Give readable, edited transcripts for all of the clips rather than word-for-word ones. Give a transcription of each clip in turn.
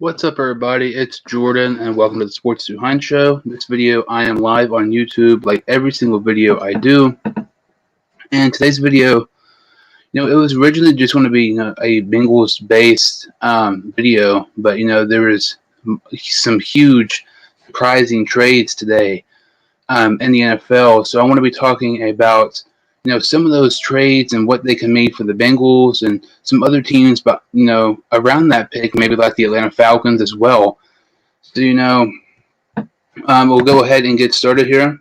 What's up, everybody? It's Jordan, and welcome to the Sports Behind Show. This video, I am live on YouTube, like every single video I do. And today's video, it was originally just going to be, a Bengals-based video, but there was some huge, surprising trades today in the NFL. So I want to be talking about, some of those trades and what they can mean for the Bengals and some other teams, but around that pick, maybe like the Atlanta Falcons as well. So we'll go ahead and get started here.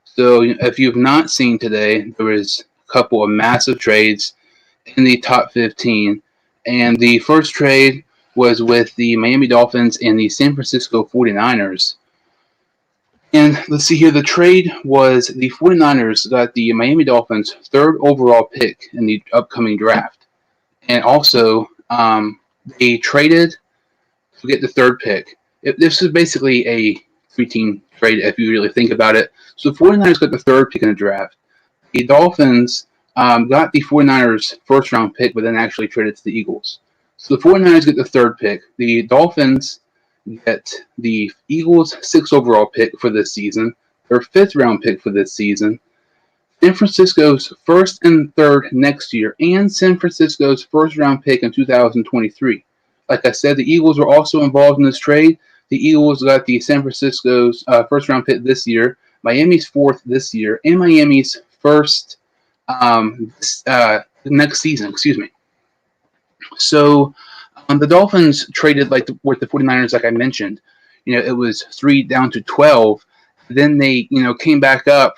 So if you've not seen today, there was a couple of massive trades in the top 15, and the first trade was with the Miami Dolphins and the San Francisco 49ers. And let's see here, the trade was the 49ers got the Miami Dolphins' third overall pick in the upcoming draft. And also, they traded to get the third pick. This is basically a three-team trade if you really think about it. So the 49ers got the third pick in the draft. The Dolphins got the 49ers' first-round pick, but then actually traded to the Eagles. So the 49ers get the third pick. The Dolphins get the Eagles' sixth overall pick for this season, their fifth-round pick for this season, San Francisco's first and third next year, and San Francisco's first-round pick in 2023. Like I said, the Eagles were also involved in this trade. The Eagles got the San Francisco's first-round pick this year, Miami's fourth this year, and Miami's first next season. So the Dolphins traded with the 49ers, like I mentioned. It was 3 down to 12. Then they, came back up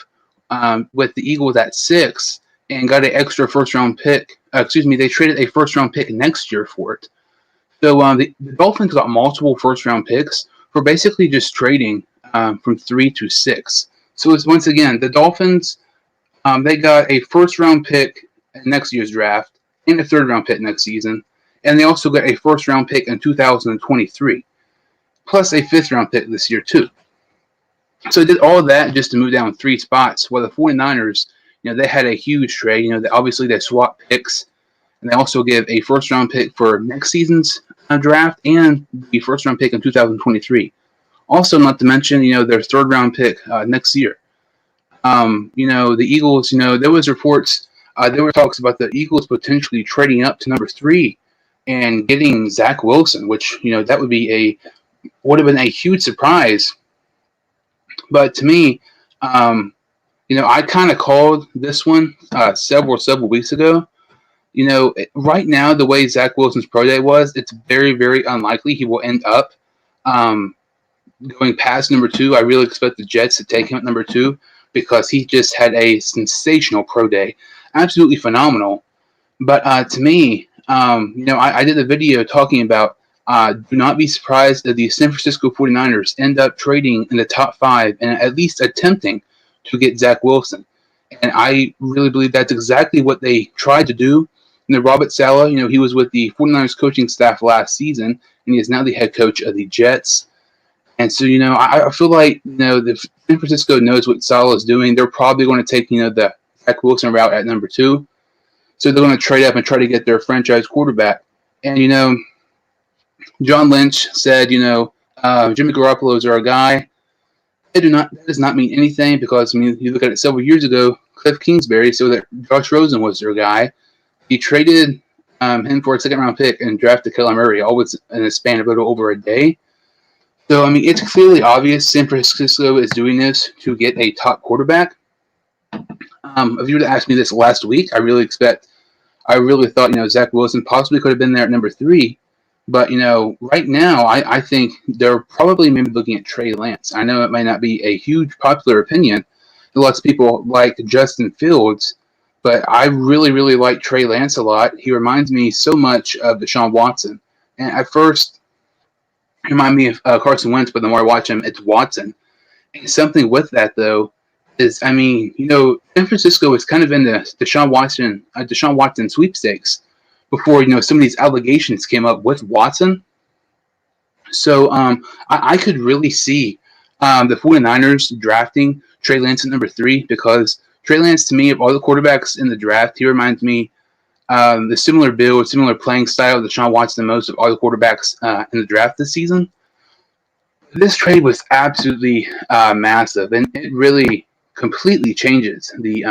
with the Eagles at 6 and got an extra first-round pick. They traded a first-round pick next year for it. So the Dolphins got multiple first-round picks for basically just trading from 3 to 6. So it's, once again, the Dolphins, they got a first-round pick in next year's draft and a third-round pick next season. And they also got a first-round pick in 2023, plus a fifth-round pick this year, too. So they did all of that just to move down 3 spots. While the 49ers, they had a huge trade. Obviously they swapped picks, and they also give a first-round pick for next season's draft and the first-round pick in 2023. Also, not to mention, their third-round pick next year. The Eagles, there was reports, there were talks about the Eagles potentially trading up to number 3 and getting Zach Wilson, which, that would have been a huge surprise. But to me, I kind of called this one several weeks ago. Right now, the way Zach Wilson's pro day was, it's very, very unlikely he will end up going past number 2. I really expect the Jets to take him at number 2 because he just had a sensational pro day. Absolutely phenomenal. But to me, I did a video talking about do not be surprised if the San Francisco 49ers end up trading in the top 5 and at least attempting to get Zach Wilson. And I really believe that's exactly what they tried to do. Robert Saleh, he was with the 49ers coaching staff last season, and he is now the head coach of the Jets. And so, I feel like, the San Francisco knows what Saleh is doing. They're probably going to take, the Zach Wilson route at number 2. So they're going to trade up and try to get their franchise quarterback. And, John Lynch said, Jimmy Garoppolo is our guy. That does not mean anything because, you look at it several years ago, Cliff Kingsbury, so that Josh Rosen was their guy. He traded him for a second-round pick and drafted Kyler Murray, always in a span of a little over a day. So, it's clearly obvious San Francisco is doing this to get a top quarterback. If you were to ask me this last week, I really thought, Zach Wilson possibly could have been there at number 3. But, right now, I think they're probably maybe looking at Trey Lance. I know it might not be a huge popular opinion. Lots of people like Justin Fields, but I really, really like Trey Lance a lot. He reminds me so much of Deshaun Watson. And at first, he reminded me of Carson Wentz, but the more I watch him, it's Watson. And something with that, though, is, San Francisco was kind of in the Deshaun Watson sweepstakes before, some of these allegations came up with Watson. So I could really see the 49ers drafting Trey Lance at number 3 because Trey Lance, to me, of all the quarterbacks in the draft, he reminds me The similar build, similar playing style that Sean wants the most of all the quarterbacks in the draft this season. This trade was absolutely massive, and it really completely changes the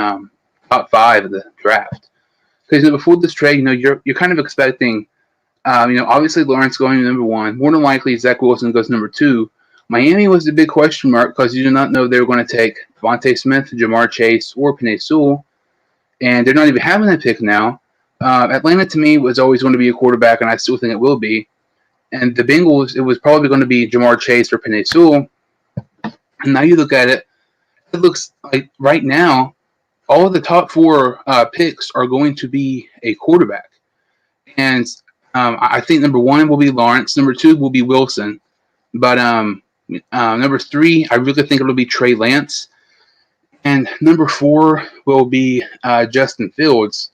top five of the draft. Because before this trade, you're kind of expecting, obviously Lawrence going to number one. More than likely, Zach Wilson goes number two. Miami was the big question mark because you do not know if they were going to take Devontae Smith, Jamar Chase, or Penei Sewell, and they're not even having that pick now. Atlanta, to me, was always going to be a quarterback, and I still think it will be. And the Bengals, it was probably going to be Jamar Chase or Penei Sewell. And now you look at it, it looks like right now, all of the top four picks are going to be a quarterback. And I think number one will be Lawrence. Number two will be Wilson. But number three, I really think it'll be Trey Lance. And number four will be Justin Fields.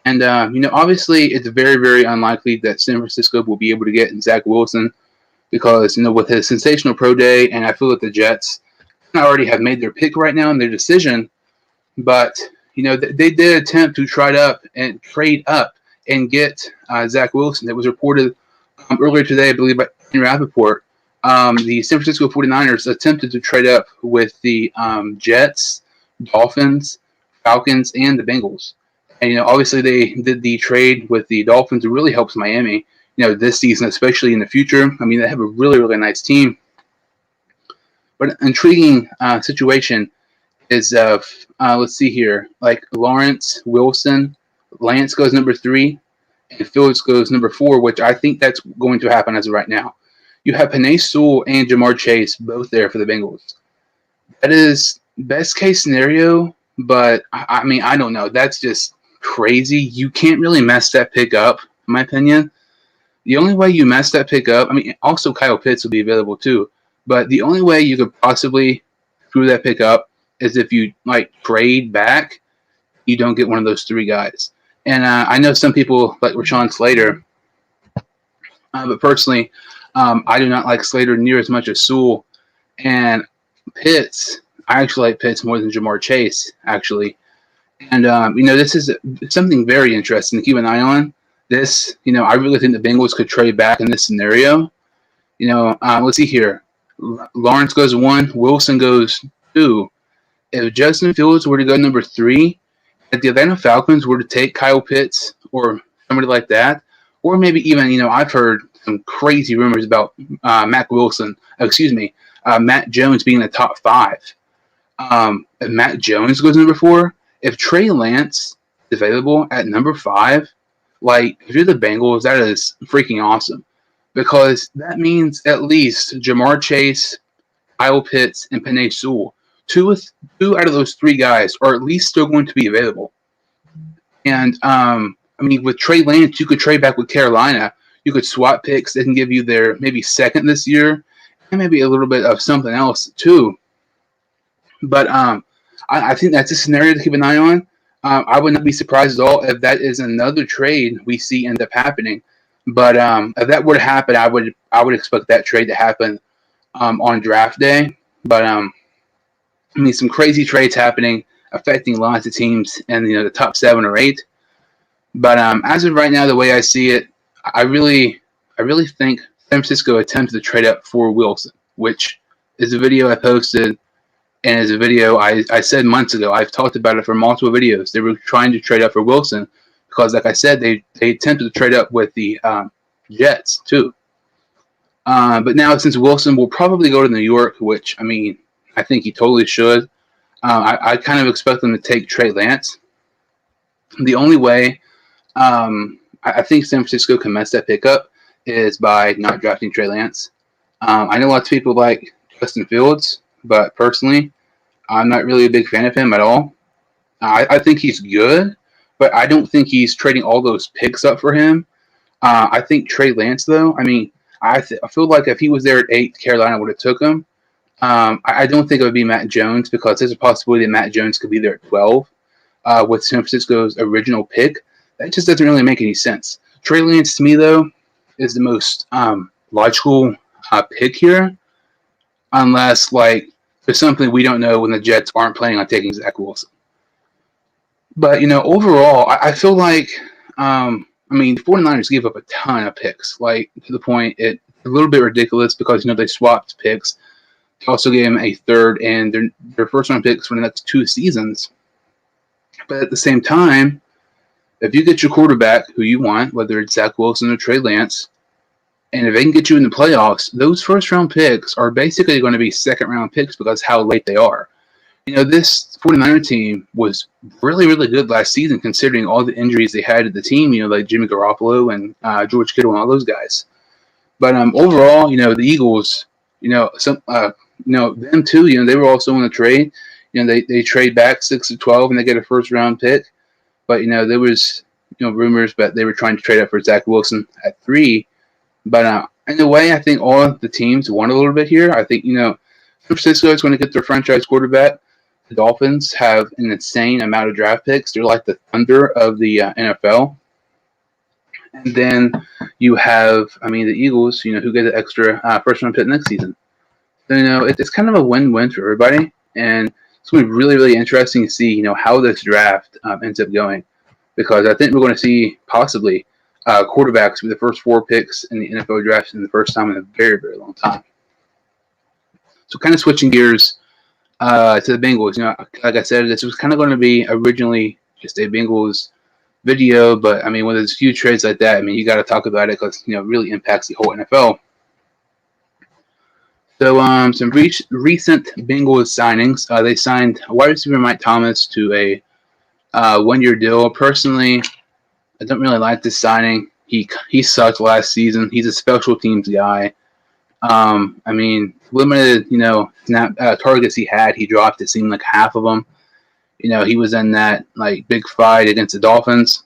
And, obviously it's very, very unlikely that San Francisco will be able to get Zach Wilson because, with his sensational pro day, and I feel that the Jets already have made their pick right now in their decision. But, they did attempt to trade up and get Zach Wilson. It was reported earlier today, I believe, by Ian Rappaport. The San Francisco 49ers attempted to trade up with the Jets, Dolphins, Falcons, and the Bengals. And, obviously they did the trade with the Dolphins. It really helps Miami, this season, especially in the future. I mean, they have a really, really nice team. But an intriguing situation is, let's see here, like Lawrence, Wilson, Lance goes number three, and Fields goes number four, which I think that's going to happen as of right now. You have Penei Sewell and Jamar Chase both there for the Bengals. That is best case scenario, but I mean, I don't know. That's just crazy. You can't really mess that pick up, in my opinion. The only way you mess that pick up, I mean, also Kyle Pitts will be available too, but the only way you could possibly screw that pick up is if you trade back, you don't get one of those three guys. And I know some people like Rashawn Slater, but personally, I do not like Slater near as much as Sewell. And Pitts, I actually like Pitts more than Jamar Chase, actually. And, this is something very interesting to keep an eye on. This, I really think the Bengals could trade back in this scenario. Let's see here. Lawrence goes one, Wilson goes two. If Justin Fields were to go number three, if the Atlanta Falcons were to take Kyle Pitts or somebody like that, or maybe even, I've heard some crazy rumors about Matt Jones being the top five. If Matt Jones goes number four, if Trey Lance is available at number five, if you're the Bengals, that is freaking awesome. Because that means at least Jamar Chase, Kyle Pitts, and Penei Sewell, two out of those three guys are at least still going to be available. And, with Trey Lance, you could trade back with Carolina. You could swap picks. They can give you their maybe second this year and maybe a little bit of something else too. But I think that's a scenario to keep an eye on. I would not be surprised at all if that is another trade we see end up happening. But if that were to happen, I would expect that trade to happen on draft day. But some crazy trades happening, affecting lots of teams and the top 7 or 8. But as of right now, the way I see it, I really think San Francisco attempted to trade up for Wilson, which is a video I posted and is a video I said months ago. I've talked about it for multiple videos. They were trying to trade up for Wilson because, like I said, they attempted to trade up with the Jets too. But now, since Wilson will probably go to New York, which, I think he totally should, I kind of expect them to take Trey Lance. The only way I think San Francisco can mess that pick up is by not drafting Trey Lance. I know lots of people like Justin Fields, but personally, I'm not really a big fan of him at all. I think he's good, but I don't think he's trading all those picks up for him. I think Trey Lance, though, I feel like if he was there at 8, Carolina would have took him. I don't think it would be Matt Jones because there's a possibility that Matt Jones could be there at 12 with San Francisco's original pick. That just doesn't really make any sense. Trey Lance, to me, though, is the most logical pick here, unless, there's something we don't know when the Jets aren't planning on taking Zach Wilson. But, overall, I feel like I mean, the 49ers gave up a ton of picks, like to the point it's a little bit ridiculous because they swapped picks. They also gave him a third and their first round picks for the next 2 seasons. But at the same time, if you get your quarterback who you want, whether it's Zach Wilson or Trey Lance, and if they can get you in the playoffs, those first round picks are basically going to be second round picks because how late they are. This 49er team was really, really good last season considering all the injuries they had to the team, like Jimmy Garoppolo and George Kittle and all those guys. But overall, the Eagles, them too, they were also in a trade. They trade back 6 to 12 and they get a first round pick. But, there was, rumors that they were trying to trade up for Zach Wilson at 3. But in a way, I think all the teams won a little bit here. I think, San Francisco is going to get their franchise quarterback. The Dolphins have an insane amount of draft picks. They're like the Thunder of the NFL. And then you have, the Eagles, who get an extra first-round pick next season. So, it's kind of a win-win for everybody. And it's going to be really, really interesting to see, how this draft ends up going. Because I think we're going to see possibly quarterbacks be the first 4 picks in the NFL draft in the first time in a very, very long time. So kind of switching gears to the Bengals. Like I said, this was kind of going to be originally just a Bengals video, but when there's huge trades like that, you got to talk about it because it really impacts the whole NFL. So some recent Bengals signings. They signed wide receiver Mike Thomas to a 1-year deal. Personally, I don't really like this signing. He sucked last season. He's a special teams guy. Limited, snap targets he had, he dropped. It seemed like half of them. He was in that big fight against the Dolphins.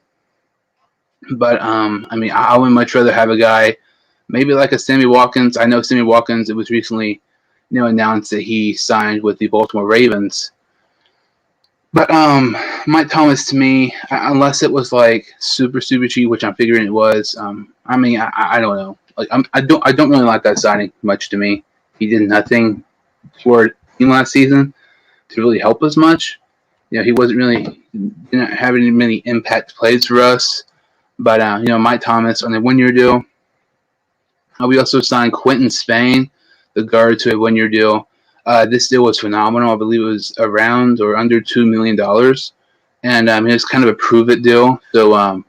But I would much rather have a guy, maybe like a Sammy Watkins. I know Sammy Watkins. It was recently, announced that he signed with the Baltimore Ravens. But Mike Thomas, to me, unless it was super cheap, which I'm figuring it was, I don't know. I don't really like that signing much. To me, he did nothing for the team last season to really help us much. He wasn't really didn't have any many impact plays for us. But Mike Thomas on a 1-year deal. We also signed Quentin Spain, the guard, to a 1-year deal. This deal was phenomenal. I believe it was around or under $2 million. And it was kind of a prove-it deal. So,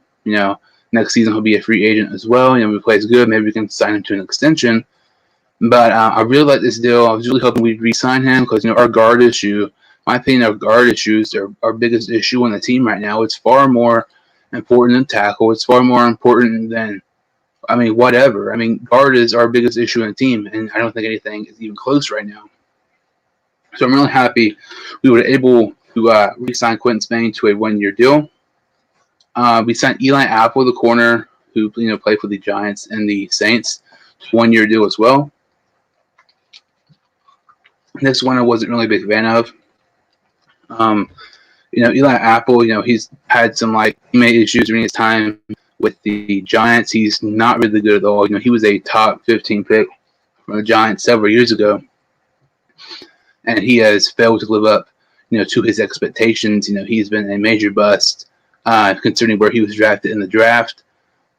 next season he'll be a free agent as well. If he plays good, maybe we can sign him to an extension. But I really like this deal. I was really hoping we'd re-sign him because, our guard issue, in my opinion, our guard issues are our biggest issue on the team right now. It's far more important than tackle. It's far more important than, whatever. Guard is our biggest issue in the team, and I don't think anything is even close right now. So I'm really happy we were able to re-sign Quentin Spain to a 1-year deal. We signed Eli Apple, the corner, who played for the Giants and the Saints, to a 1-year deal as well. This one I wasn't really a big fan of. Eli Apple, he's had some teammate issues during his time with the Giants. He's not really good at all. He was a top 15 pick from the Giants several years ago, and he has failed to live up, to his expectations. He's been a major bust, considering where he was drafted in the draft.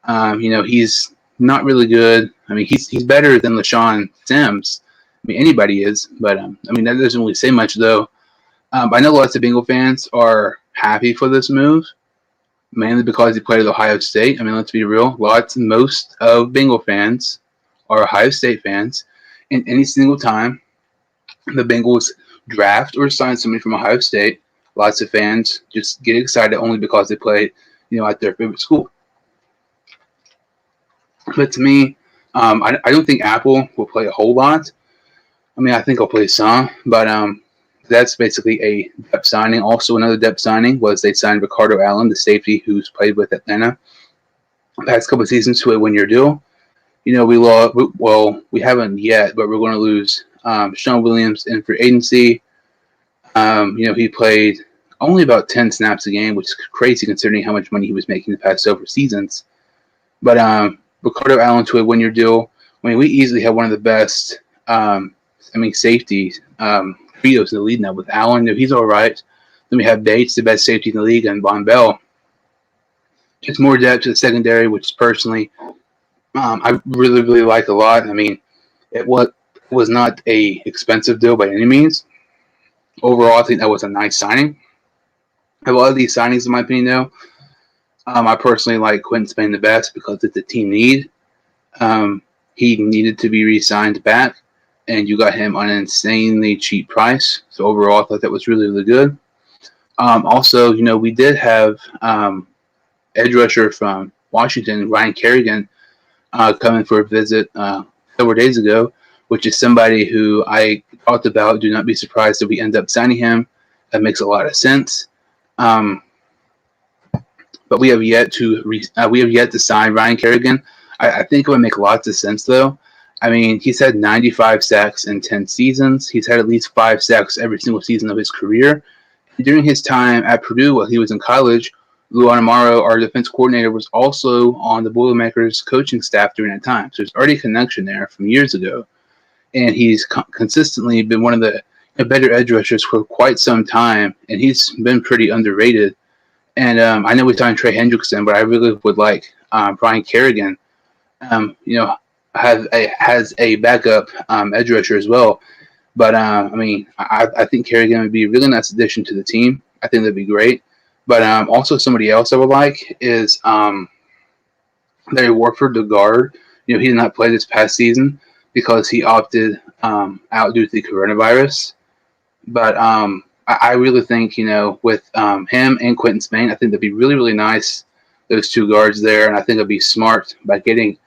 He's not really good. He's better than LaShawn Sims. Anybody is, but that doesn't really say much though. I know lots of Bengal fans are happy for this move, mainly because he played at Ohio State. Let's be real. Most of Bengal fans are Ohio State fans, and any single time the Bengals draft or sign somebody from Ohio State, lots of fans just get excited only because they played, at their favorite school. But to me, I don't think Apple will play a whole lot. I think I'll play some, but that's basically a depth signing. Also, another depth signing was they signed Ricardo Allen, the safety who's played with Atlanta the past couple of seasons, to a 1-year deal. We haven't yet, but we're going to lose Sean Williams in free agency. He played only about 10 snaps a game, which is crazy considering how much money he was making the past several seasons. But Ricardo Allen to a 1-year deal. We easily have one of the best safeties trios in the league now with Allen. He's all right. Then we have Bates, the best safety in the league, and Von Bell. Just more depth to the secondary, which personally I really like a lot. I mean, it was not a expensive deal by any means. Overall, I think that was a nice signing. A lot of these signings, in my opinion, though, I personally like Quentin Spain the best because it's a team need. Um, he needed to be re-signed back, and you got him on an insanely cheap price. So overall, I thought that was really good. Also, we did have edge rusher from Washington, Ryan Kerrigan, coming for a visit several days ago, which is somebody who I talked about. Do not be surprised if we end up signing him. That makes a lot of sense. Um, but we have yet to sign Ryan Kerrigan. I think it would make lots of sense though. I mean, he's had 95 sacks in 10 seasons. He's had at least 5 sacks every single season of his career. During his time at Purdue while he was in college, Lou Anamaro, our defense coordinator, was also on the Boilermakers coaching staff during that time. So there's already a connection there from years ago. And he's consistently been one of the better edge rushers for quite some time. And he's been pretty underrated. And I know we signed Trey Hendrickson, but I really would like Brian Kerrigan, has a backup edge rusher as well. But I mean, I think Kerrigan would be a really nice addition to the team. I think that'd be great. But also somebody else I would like is Larry Warford, the guard. He did not play this past season because he opted out due to the coronavirus. But I really think, with him and Quentin Spain, I think that'd be really nice, those two guards there. And I think it'd be smart by getting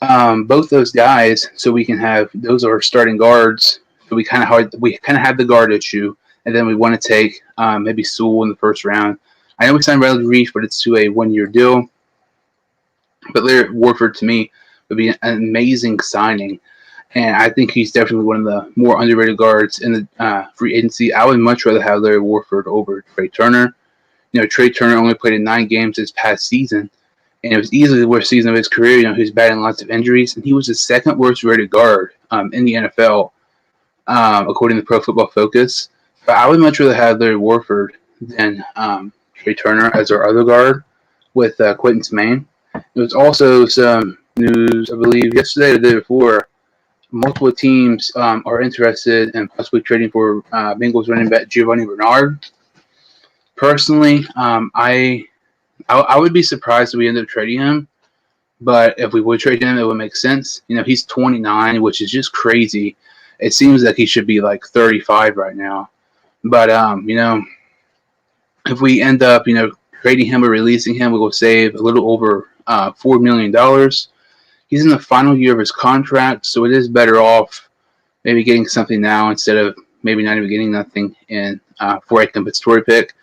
both those guys so we can have those are starting guards. So we kind of have the guard issue, and then we want to take maybe Sewell in the first round. I know we signed Riley Reef, but it's to a 1-year deal. But Larry Warford, to me, would be an amazing signing. And I think he's definitely one of the more underrated guards in the free agency. I would much rather have Larry Warford over Trey Turner. Trey Turner only played in 9 games this past season, and it was easily the worst season of his career. He was battling lots of injuries, and he was the second worst rated guard in the NFL, according to Pro Football Focus. But I would much rather have Larry Warford than Trey Turner as our other guard with Quentin Spain. There was also some news, I believe, yesterday or the day before. Multiple teams are interested in possibly trading for Bengals running back Giovanni Bernard. Personally, I would be surprised if we end up trading him, but if we would trade him, it would make sense. He's 29, which is just crazy. It seems like he should be like 35 right now. But if we end up trading him or releasing him, we will save a little over $4 million. He's in the final year of his contract, so it is better off maybe getting something now instead of maybe not even getting nothing in for a compensatory pick.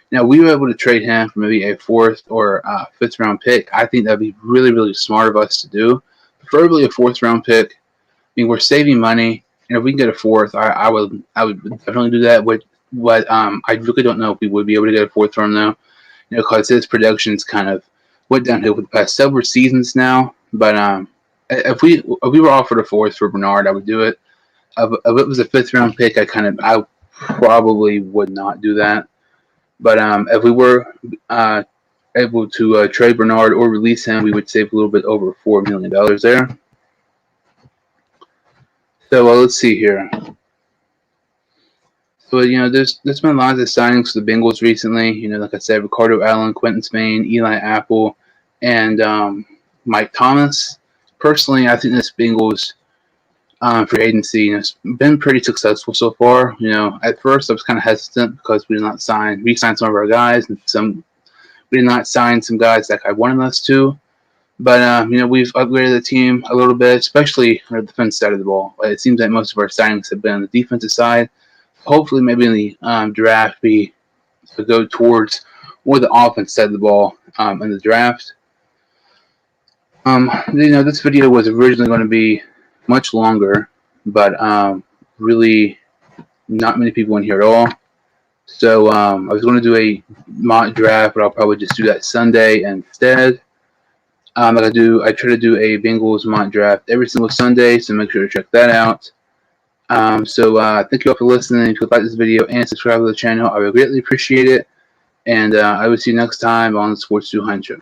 Now, we were able to trade him for maybe a 4th or 5th round pick. I think that'd be really smart of us to do. Preferably a 4th round pick. I mean, we're saving money, and if we can get a 4th, I would definitely do that. But I really don't know if we would be able to get a 4th from though, because his production's kind of went downhill for the past several seasons now. But if we were offered a 4th for Bernard, I would do it. If it was a 5th round pick, I probably would not do that. But if we were able to trade Bernard or release him, we would save a little bit over $4 million there. So let's see here. So there's been lots of signings for the Bengals recently. Like I said, Ricardo Allen, Quentin Spain, Eli Apple, and Mike Thomas. Personally, I think this Bengals free agency has been pretty successful so far. At first I was kind of hesitant because we re-signed some of our guys, and we did not sign some guys like I wanted us to. But we've upgraded the team a little bit, especially on the defense side of the ball. It seems like most of our signings have been on the defensive side. Hopefully, maybe in the draft, we go towards more the offense side of the ball in the draft. This video was originally going to be much longer, but really not many people in here at all. So I was going to do a mock draft, but I'll probably just do that Sunday instead. I try to do a Bengals mock draft every single Sunday, so make sure to check that out. So thank you all for listening. If you like this video and subscribe to the channel, I would greatly appreciate it. And I will see you next time on the Sports 200.